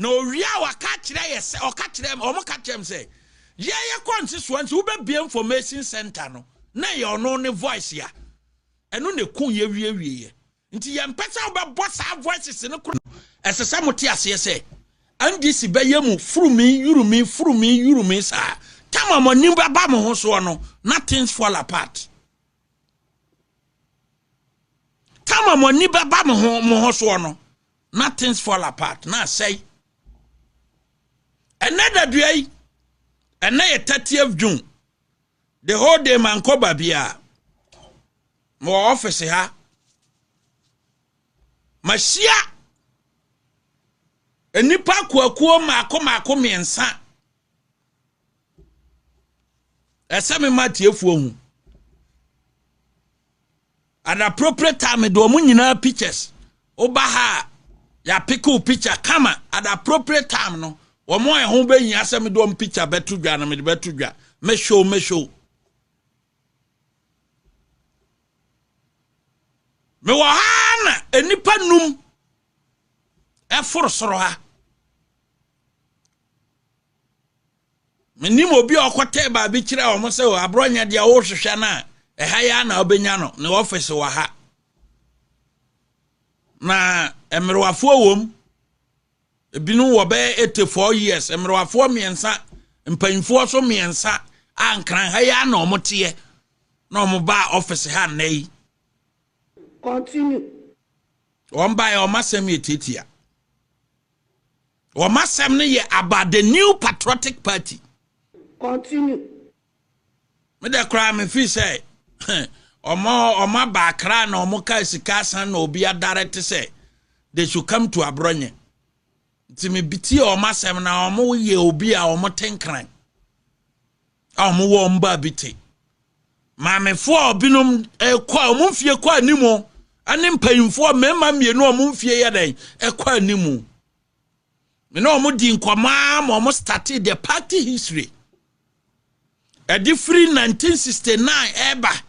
no ria wa ka kire yes o ka kire o mo ka kire say ye constituency wo be information center no na ye ono ne voice ya eno ne kun ye wie nti ye mpesa wo be boss voices ne kro esesa mote ase say andisi be yemu yurumi sa tama mo nimba ba mo ho so no nothing's fall apart tama mo nimba ba mo ho so no nothing's fall apart na say another day and na 30th June the whole day man ko babia mo office ha mashia enipa kwakuo mako miensa esame matiefuo hu at appropriate time do mo nyina pictures oba ha ya pick up picture kama at appropriate time no omo ehun be yin asem do m picture betu dwa na me betu dwa me show me wa na enipa num e forosoro ha menim obi okote ba bi kire o mo se o Abronye dia wo hwehwe na e ha ya na obenya no ne office wa ha na emerwafo wom ebinu wo be 84 years emerwafo miensa mpanfo so miensa ankran ha ya na omote na omoba office ha nei continue omba ya omasem etitia omasem ne ye about the new patriotic party continue me de Kraa me fi say omo ba Kraa na omo ka sika san na obi direct say they should come to Abronye ti me biti omasem na omo ye obi a omo tenkran omo wo mba biti ma me fo obinom kwa omo fie kwa animu ani mpayimfo mema mienu omo fie ye den kwa animu me no omo di nkoma ma omo started the party history a different 1969 eba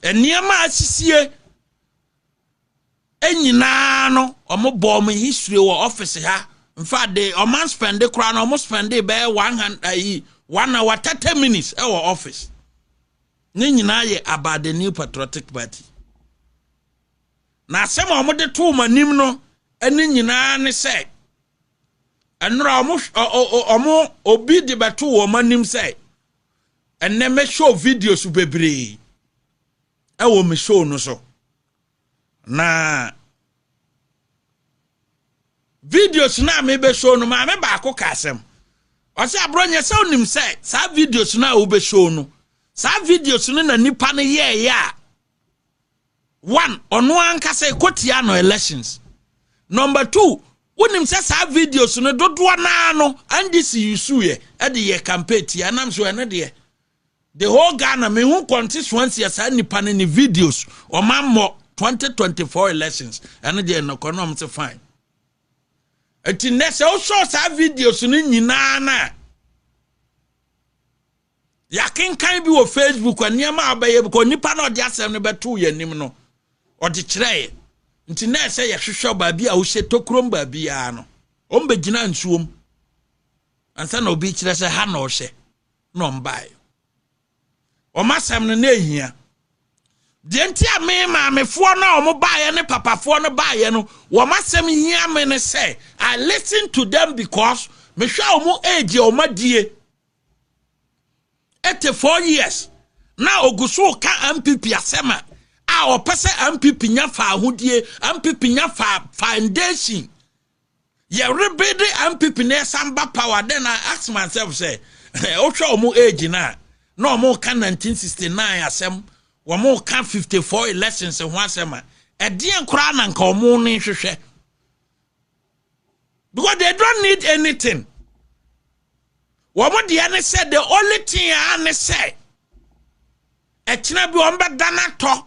eniema asisie enyina no omo bom history wo office ha in fact the oman spend the Kraa no omo spend be 1 hour 30 minutes e wo office ni nyina ye about the new patriotic party na asem omo de to manim no eni nyina ne say enra omo obi de beto wo manim say enne me show videos bebre e wo me show no so na videos na me be show no ma me ba ko kasem o se Abronye se onim say sa videos na wo be show no sa videos no na nipa no ye ya one ono anka say kotia no elections number 2 wonim say sa videos no dodo na no and this you sue e de ye campaign ti anam so ene de the whole Ghana me hu constituency as any pan in videos or mammo 2024 elections and the economy to fine. It in next also have videos in nyina na. Ya can be on Facebook and near my bay because nipa no just never 2 year nim no or the tray. Until next say ya show baby I will say to krom baby ano. Ombe jina nsuom. Ansa no bi kire say ha no hye. No mbae. Omasem no na ehia de ntia me ma mefo na omo baaye ne papafo no baaye no womasem hia me ne say I listen to them because me hwa omo age omadie 84 years na oguso ka NPP asema a opese NPP nya fa ahodie NPP nya fa foundation ye rebede NPP na samba power. Then I ask myself say o hwa omo age na no more can 1969 asem wo more can 54 elections ho asema e dien Kraa na nka omo ne hwehwe because they don't need anything. Wo mo de ane said the only thing ane say e kina bi o mba dana to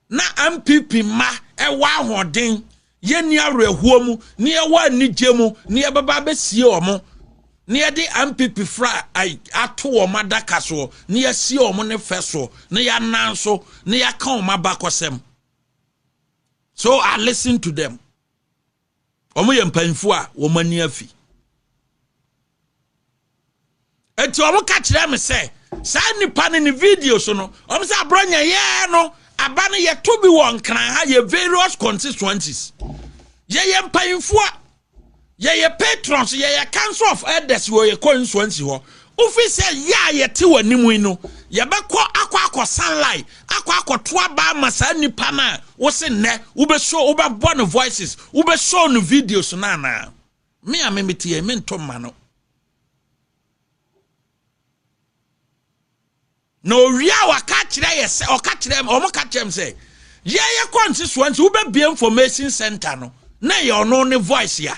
na MPP ma e wa hoden ye ni arehuo mu ni e wa anigye mu ni e baba besie omo near the MPP fra I ato o madaka so near see o mo ne feso near nanso near kan o mabakosem. So I listen to them. omo ye mpanfo a wo mani afi enti omo ka kire me say sa nipa ne video so no omo say Abronye ye no aba no ye to bi won kran ha ye various constituencies ye mpanfo a ye patrons ye council of elders wo ye constituency ho ufi say ya ye te wanimu no ye bekọ akọ sunlight akọ to aba masa nipa na wo se ne wo be show wo be born voices wo be show no videos na me amemete me ntomma no no wia wa ka kire ye se o ka kire o mo ka kire say ye constituency wo be be information center no na ye ono ne voice ya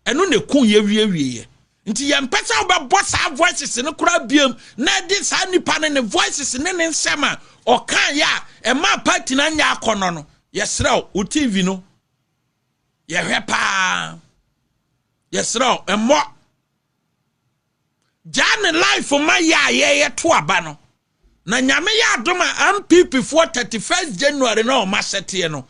eno ne kun ye wie nti ye mpesa obebo sa voices ne kura biem na di sa nipa ne voices ne nsema o kan ya e ma party na nya akono no ye srew o TV no ye hwepa ye srew e mo jane life ma ya ye to aba no na nyame ya adoma NPP for 31st January no ma sete no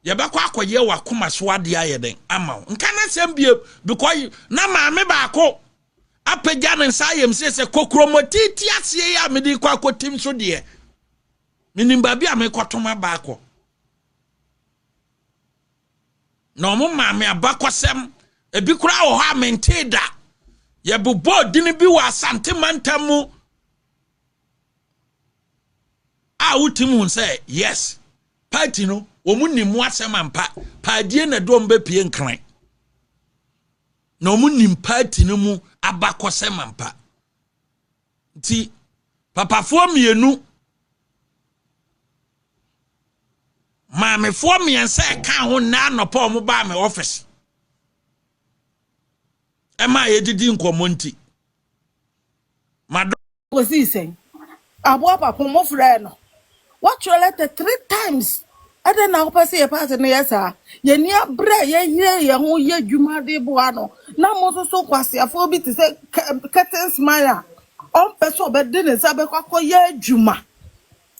ye be kwa akoye wa koma so ade aye den ama nka na sem bie because na maame ba ko apagya ne nsa yem se kokromotiti asie ya medi kwa akotim so de minimba bia me kotoma ba ko no mo maame abakosem ebi kura wo ha menteda ye bobo dini bi wa asante mantamu a utimu say yes party no omunim wasem ampa paadie na do mba pie nkran na omunim party no mu abakosem ampa nti papafo mienu maamefo miensa ka ho na anopa omo ba me office ema yedidi nkomo nti mado Osi sen. Abo papa mo frɛ no. What your letter 3 times. Aden na opase ye pass na yesa. Ye ni abre ye ho ye dwuma de boa no. Na mo so kwasiafo bi te se curtain smile. On person be de ne sa be kwakọ ye dwuma.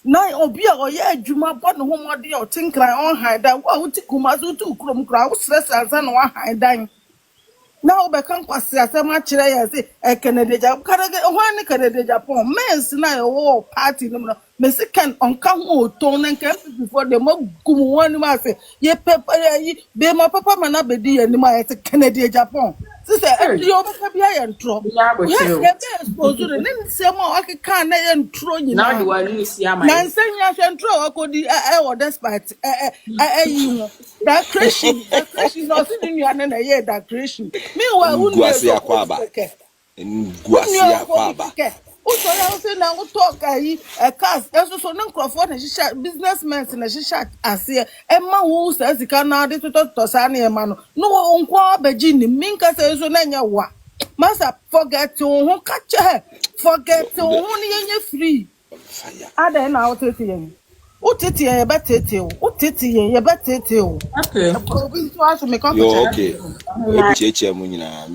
Na obi a oye adwuma bọ no ho mode o tinkran on haidan. Wa wuti kuma so tu krom kra wo stress ansa na wa haidan. Na obekan kwasi asema kire ya se Kennedy Agyapong karage hwan ne Kennedy Agyapong mens na yo party no no Mexican onka ho ton na nka before dem gum wani ma se ye papa yi be ma papa mana bedi ya ni ma ye Kennedy Agyapong se se yo papa bia ye ntro yes ye be expose ne se ma akeka na ye ntro nyina now the one you see am na nsenya hwe ntro akodi o despite yi ho that creation no see ni ane na ye that creation meanwhile who Nguasi akwaba. Nguasi akwaba. Uso ya use na utoka yi cars so na nkrofo na shisha businessmen na shisha ase ema wo se sika na de to sa na ema no no nkwa abaji ni minka se so na nya wa masa forget ho kache forget ho ni yenye free Aden na otete yen utete yen ba tete o utete yen ye ba tete o okay obi so aso me ka Yo okay. Echeche mu nyina.